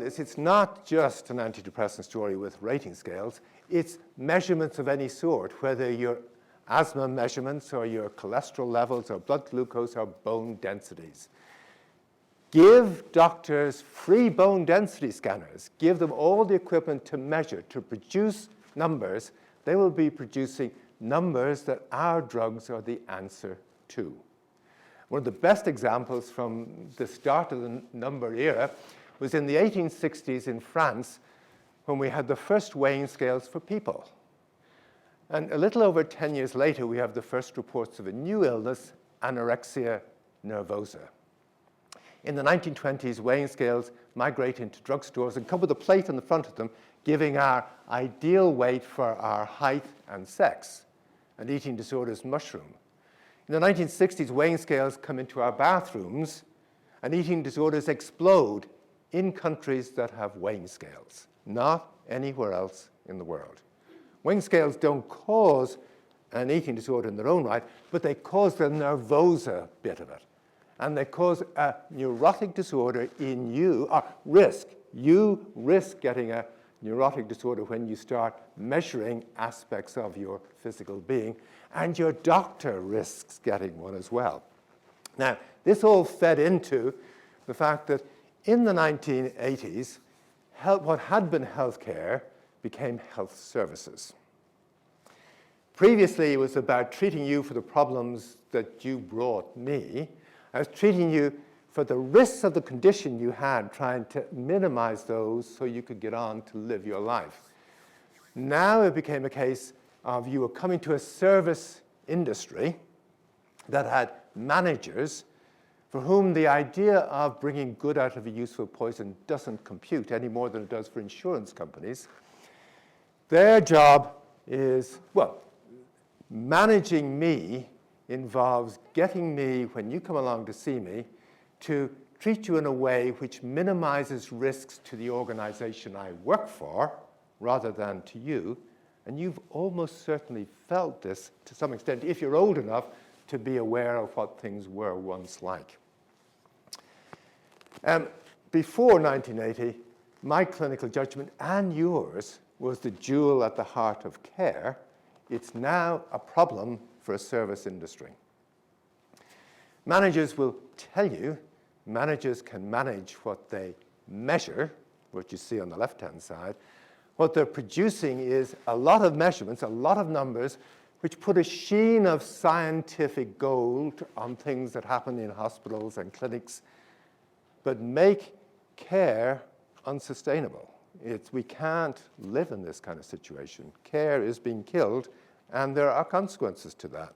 this, it's not just an antidepressant story with rating scales. It's measurements of any sort, whether your asthma measurements or your cholesterol levels or blood glucose or bone densities. Give doctors free bone density scanners. Give them all the equipment to measure, to produce numbers. They will be producing numbers that our drugs are the answer to. One of the best examples from the start of the number era was in the 1860s in France, when we had the first weighing scales for people. And a little over 10 years later, we have the first reports of a new illness, anorexia nervosa. In the 1920s, weighing scales migrate into drugstores and come with a plate on the front of them, giving our ideal weight for our height and sex, and eating disorders mushroom. In the 1960s, weighing scales come into our bathrooms, and eating disorders explode in countries that have weighing scales, not anywhere else in the world. Weighing scales don't cause an eating disorder in their own right, but they cause the nervosa bit of it. And they cause a neurotic disorder in you, or risk. You risk getting a neurotic disorder when you start measuring aspects of your physical being, and your doctor risks getting one as well. Now, this all fed into the fact that in the 1980s, what had been healthcare became health services. Previously, it was about treating you for the problems that you brought me. I was treating you for the risks of the condition you had, trying to minimize those so you could get on to live your life. Now it became a case of you were coming to a service industry that had managers for whom the idea of bringing good out of a useful poison doesn't compute any more than it does for insurance companies. Their job is, well, managing me involves getting me, when you come along to see me, to treat you in a way which minimizes risks to the organization I work for rather than to you. And you've almost certainly felt this to some extent, if you're old enough to be aware of what things were once like. Before 1980, my clinical judgment and yours was the jewel at the heart of care. It's now a problem for a service industry. Managers will tell you, managers can manage what they measure, what you see on the left-hand side. What they're producing is a lot of measurements, a lot of numbers, which put a sheen of scientific gold on things that happen in hospitals and clinics, but make care unsustainable. We can't live in this kind of situation. Care is being killed, and there are consequences to that.